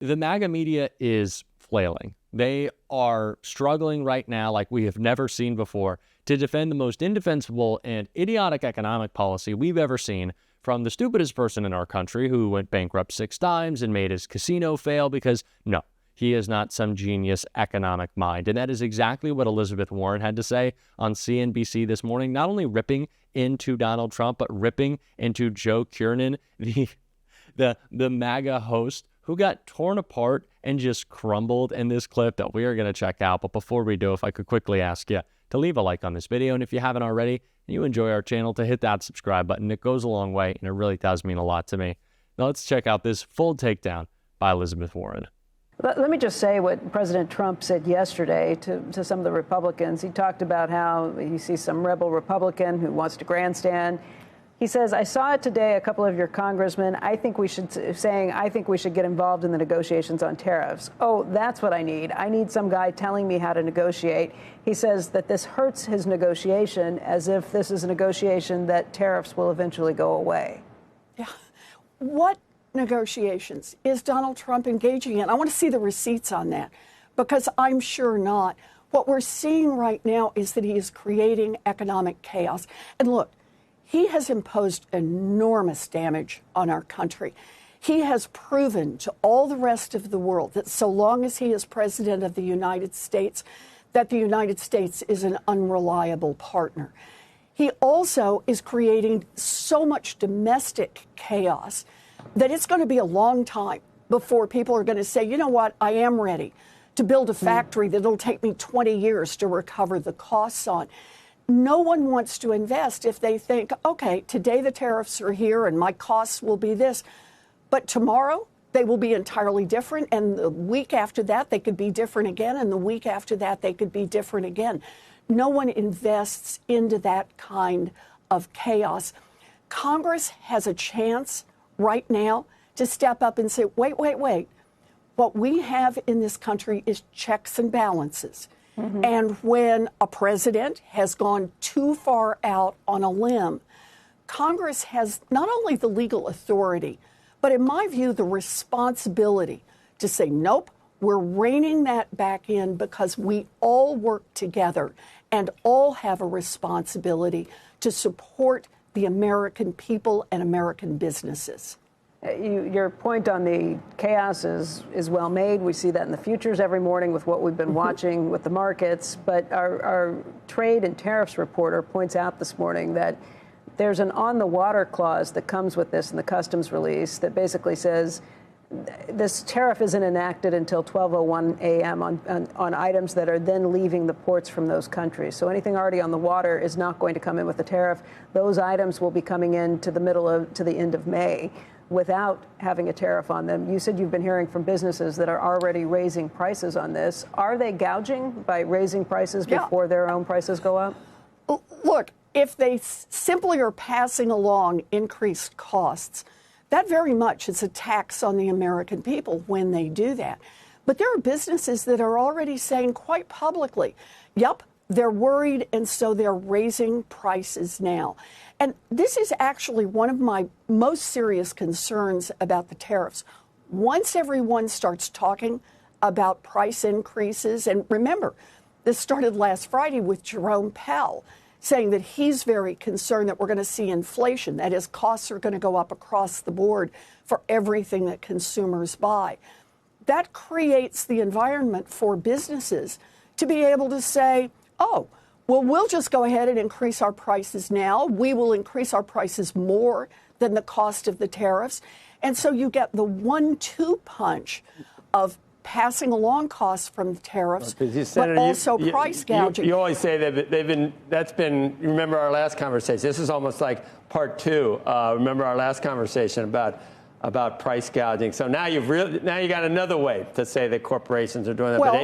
The MAGA media is flailing. They are struggling right now like we have never seen before to defend the most indefensible and idiotic economic policy we've ever seen from the stupidest person in our country who went bankrupt 6 times and made his casino fail because, no, he is not some genius economic mind. And that is exactly what Elizabeth Warren had to say on CNBC this morning, not only ripping into Donald Trump, but ripping into Joe Kiernan, the MAGA host, who got torn apart and just crumbled in this clip that we are going to check out. But before we do, if I could quickly ask you to leave a like on this video, and if you haven't already and you enjoy our channel, to hit that subscribe button. It goes a long way, and it really does mean a lot to me. Now let's check out this full takedown by Elizabeth Warren. Let me just say what President Trump said yesterday to some of the Republicans. He talked about how he sees some rebel Republican who wants to grandstand. He says, I saw it today, a couple of your congressmen, I think we should get involved in the negotiations on tariffs. Oh, that's what I need. I need some guy telling me how to negotiate. He says that this hurts his negotiation, as if this is a negotiation that tariffs will eventually go away. Yeah. What negotiations is Donald Trump engaging in? I want to see the receipts on that, because I'm sure not. What we're seeing right now is that he is creating economic chaos. And look, he has imposed enormous damage on our country. He has proven to all the rest of the world that so long as he is president of the United States, that the United States is an unreliable partner. He also is creating so much domestic chaos that it's going to be a long time before people are going to say, you know what, I am ready to build a factory that'll take me 20 years to recover the costs on. No one wants to invest if they think, okay, today the tariffs are here and my costs will be this, but tomorrow they will be entirely different, and the week after that they could be different again, and the week after that they could be different again. No one invests into that kind of chaos. Congress has a chance right now to step up and say, wait. What we have in this country is checks and balances. And when a president has gone too far out on a limb, Congress has not only the legal authority, but in my view, the responsibility to say, nope, we're reining that back in, because we all work together and all have a responsibility to support the American people and American businesses. Your point on the chaos is well made. We see that in the futures every morning with what we've been watching with the markets. But our trade and tariffs reporter points out this morning that there's an on-the-water clause that comes with this in the customs release that basically says this tariff isn't enacted until 12:01 a.m. on items that are then leaving the ports from those countries. So anything already on the water is not going to come in with a tariff. Those items will be coming in to the end of May without having a tariff on them. You said you've been hearing from businesses that are already raising prices on this. Are they gouging by raising prices before their own prices go up? Look, if they simply are passing along increased costs, that very much is a tax on the American people when they do that. But there are businesses that are already saying quite publicly, yep, they're worried, and so they're raising prices now. And this is actually one of my most serious concerns about the tariffs. Once everyone starts talking about price increases, and remember, this started last Friday with Jerome Powell saying that he's very concerned that we're going to see inflation. That is, costs are going to go up across the board for everything that consumers buy. That creates the environment for businesses to be able to say, oh, well, we'll just go ahead and increase our prices now. We will increase our prices more than the cost of the tariffs. And so you get the 1-2 punch of passing along costs from the tariffs, but also price gouging. You always say that you remember our last conversation. This is almost like part 2. Remember our last conversation about price gouging. So now you got another way to say that corporations are doing that. Well, but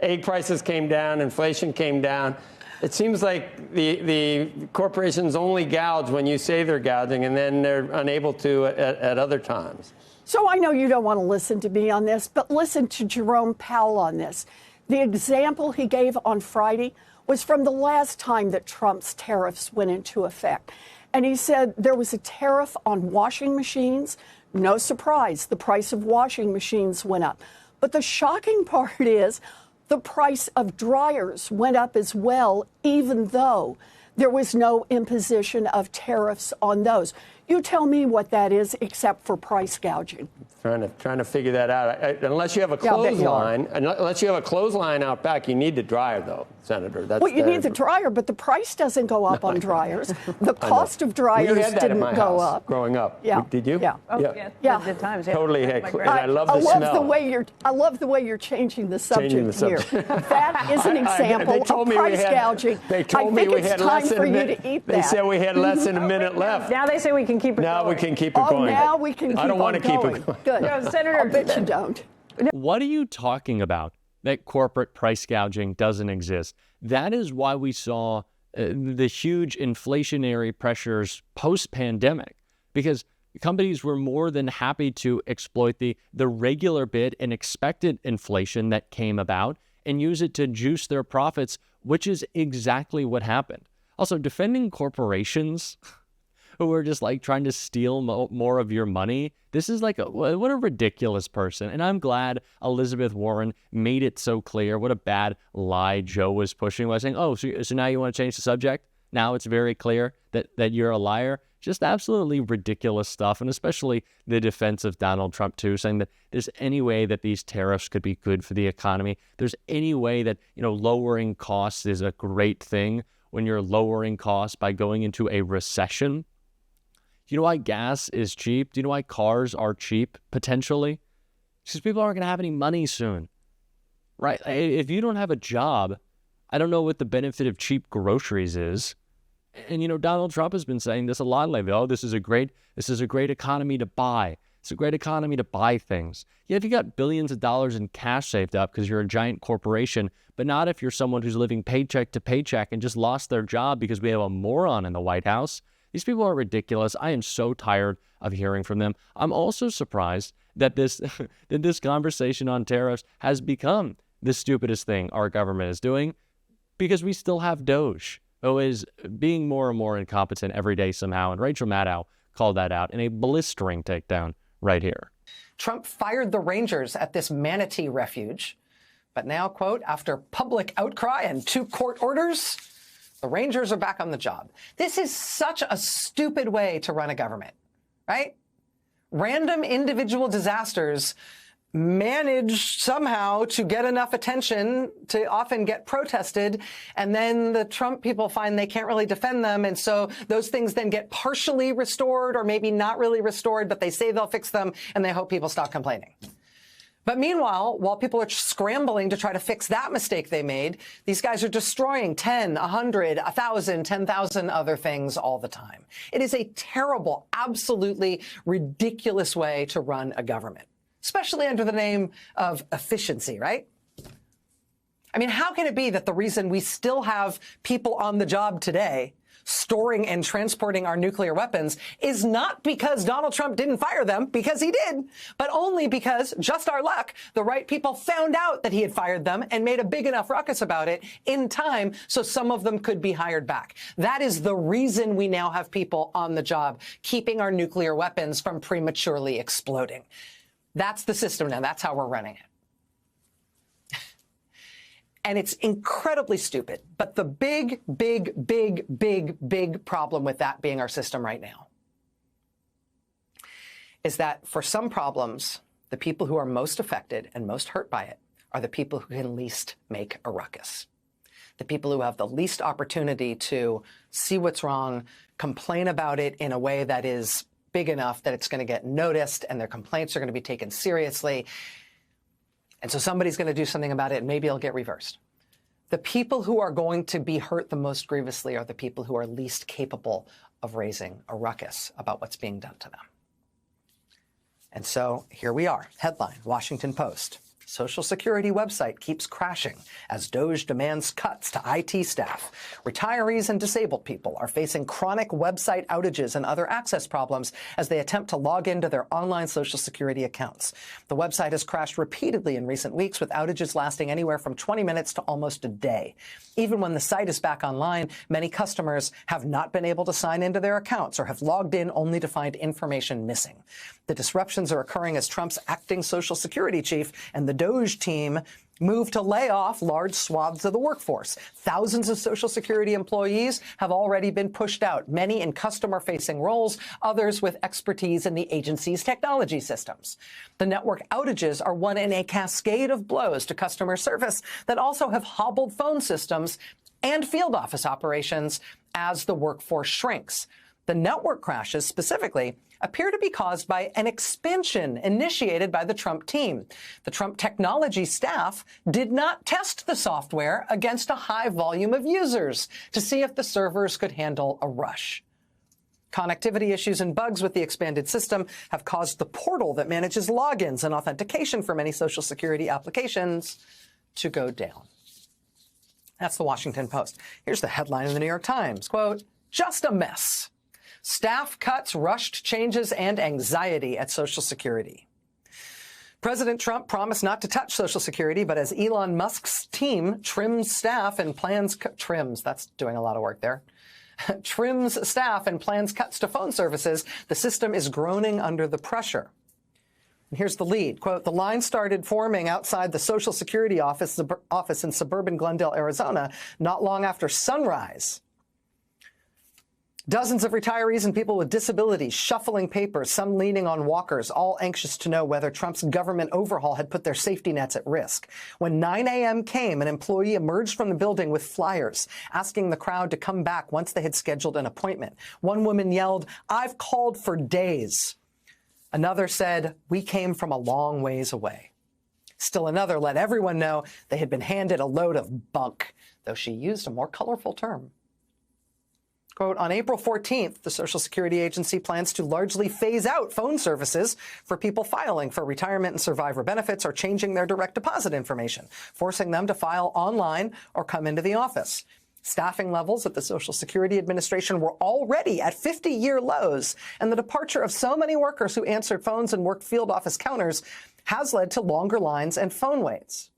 egg prices came down, inflation came down. It seems like the corporations only gouge when you say they're gouging, and then they're unable to at other times. So I know you don't want to listen to me on this, but listen to Jerome Powell on this. The example he gave on Friday was from the last time that Trump's tariffs went into effect. And he said there was a tariff on washing machines, No surprise, the price of washing machines went up. But the shocking part is the price of dryers went up as well, even though there was no imposition of tariffs on those. You tell me what that is, except for price gouging. Trying to figure that out. Unless you have a clothesline, unless you have a clothesline out back, you need the dryer, though, Senator. Well, you need the dryer, but the price doesn't go up on dryers. The cost of dryers didn't go up. Growing up. Yeah. Did you? Yeah. Oh, yeah. The times. Yeah. Totally. And I love the smell. smell. I love the way you're changing the subject here. That is an example of price gouging. They told me we had less than a minute. They said we had less than a minute left. Now they say we can keep it going. Now we can keep it going. Now we can keep I don't want to keep it going. Good. No, Senator, I bet you don't. What are you talking about? That corporate price gouging doesn't exist. That is why we saw the huge inflationary pressures post-pandemic, because companies were more than happy to exploit the regular bit and expected inflation that came about and use it to juice their profits, which is exactly what happened. Also, defending corporations who are just like trying to steal more of your money. This is like, what a ridiculous person. And I'm glad Elizabeth Warren made it so clear what a bad lie Joe was pushing by saying, oh, so now you want to change the subject? Now it's very clear that you're a liar. Just absolutely ridiculous stuff. And especially the defense of Donald Trump, too, saying that there's any way that these tariffs could be good for the economy. There's any way that, lowering costs is a great thing when you're lowering costs by going into a recession. Do you know why gas is cheap? Do you know why cars are cheap, potentially? Because people aren't going to have any money soon, right? If you don't have a job, I don't know what the benefit of cheap groceries is. And, Donald Trump has been saying this a lot lately. Oh, this is a great economy to buy. It's a great economy to buy things. Yeah, if you got billions of dollars in cash saved up because you're a giant corporation, but not if you're someone who's living paycheck to paycheck and just lost their job because we have a moron in the White House. These people are ridiculous. I am so tired of hearing from them. I'm also surprised that this conversation on tariffs has become the stupidest thing our government is doing, because we still have DOGE, who is being more and more incompetent every day somehow. And Rachel Maddow called that out in a blistering takedown right here. Trump fired the rangers at this manatee refuge. But now, quote, after public outcry and 2 court orders, the Rangers are back on the job. This is such a stupid way to run a government, right? Random individual disasters manage somehow to get enough attention to often get protested, and then the Trump people find they can't really defend them, and so those things then get partially restored or maybe not really restored, but they say they'll fix them, and they hope people stop complaining. But meanwhile, while people are scrambling to try to fix that mistake they made, these guys are destroying 10, 100, 1,000, 10,000 other things all the time. It is a terrible, absolutely ridiculous way to run a government, especially under the name of efficiency, right? I mean, how can it be that the reason we still have people on the job today storing and transporting our nuclear weapons is not because Donald Trump didn't fire them, because he did, but only because, just our luck, the right people found out that he had fired them and made a big enough ruckus about it in time so some of them could be hired back. That is the reason we now have people on the job keeping our nuclear weapons from prematurely exploding. That's the system now. That's how we're running it. And it's incredibly stupid. But the big problem with that being our system right now is that for some problems, the people who are most affected and most hurt by it are the people who can least make a ruckus. The people who have the least opportunity to see what's wrong, complain about it in a way that is big enough that it's going to get noticed and their complaints are going to be taken seriously. And so somebody's going to do something about it and maybe it'll get reversed. The people who are going to be hurt the most grievously are the people who are least capable of raising a ruckus about what's being done to them. And so here we are. Headline, Washington Post. Social Security website keeps crashing as DOJ demands cuts to IT staff. Retirees and disabled people are facing chronic website outages and other access problems as they attempt to log into their online Social Security accounts. The website has crashed repeatedly in recent weeks, with outages lasting anywhere from 20 minutes to almost a day. Even when the site is back online, many customers have not been able to sign into their accounts or have logged in only to find information missing. The disruptions are occurring as Trump's acting Social Security chief and the DOJ team move to lay off large swaths of the workforce. Thousands of Social Security employees have already been pushed out, many in customer-facing roles, others with expertise in the agency's technology systems. The network outages are one in a cascade of blows to customer service that also have hobbled phone systems and field office operations as the workforce shrinks. The network crashes specifically appear to be caused by an expansion initiated by the Trump team. The Trump technology staff did not test the software against a high volume of users to see if the servers could handle a rush. Connectivity issues and bugs with the expanded system have caused the portal that manages logins and authentication for many Social Security applications to go down. That's the Washington Post. Here's the headline in the New York Times, quote, "Just a mess. Staff cuts, rushed changes, and anxiety at Social Security." President Trump promised not to touch Social Security, but as Elon Musk's team trims staff and plans that's doing a lot of work there. Trims staff and plans cuts to phone services, the system is groaning under the pressure. And here's the lead, quote, "The line started forming outside the Social Security office in suburban Glendale, Arizona, not long after sunrise. Dozens of retirees and people with disabilities shuffling papers, some leaning on walkers, all anxious to know whether Trump's government overhaul had put their safety nets at risk. When 9 a.m. came, an employee emerged from the building with flyers, asking the crowd to come back once they had scheduled an appointment. One woman yelled, 'I've called for days.' Another said, 'We came from a long ways away.' Still another let everyone know they had been handed a load of bunk, though she used a more colorful term. Quote, "On April 14th, the Social Security Agency plans to largely phase out phone services for people filing for retirement and survivor benefits or changing their direct deposit information, forcing them to file online or come into the office. Staffing levels at the Social Security Administration were already at 50-year lows, and the departure of so many workers who answered phones and worked field office counters has led to longer lines and phone waits."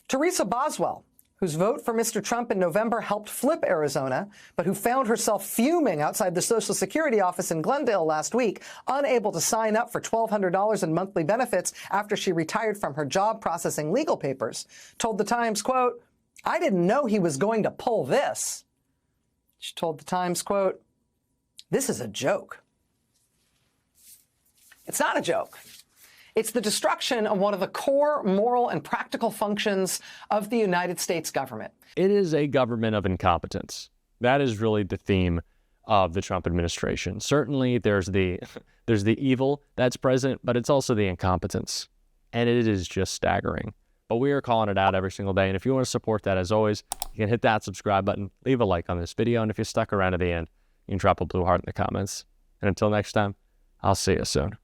Teresa Boswell, whose vote for Mr. Trump in November helped flip Arizona, but who found herself fuming outside the Social Security office in Glendale last week, unable to sign up for $1,200 in monthly benefits after she retired from her job processing legal papers, told the Times, quote, "I didn't know he was going to pull this." She told the Times, quote, "This is a joke." It's not a joke. It's the destruction of one of the core moral and practical functions of the United States government. It is a government of incompetence. That is really the theme of the Trump administration. Certainly there's the evil that's present, but it's also the incompetence. And it is just staggering. But we are calling it out every single day. And if you want to support that, as always, you can hit that subscribe button, leave a like on this video. And if you stuck around to the end, you can drop a blue heart in the comments. And until next time, I'll see you soon.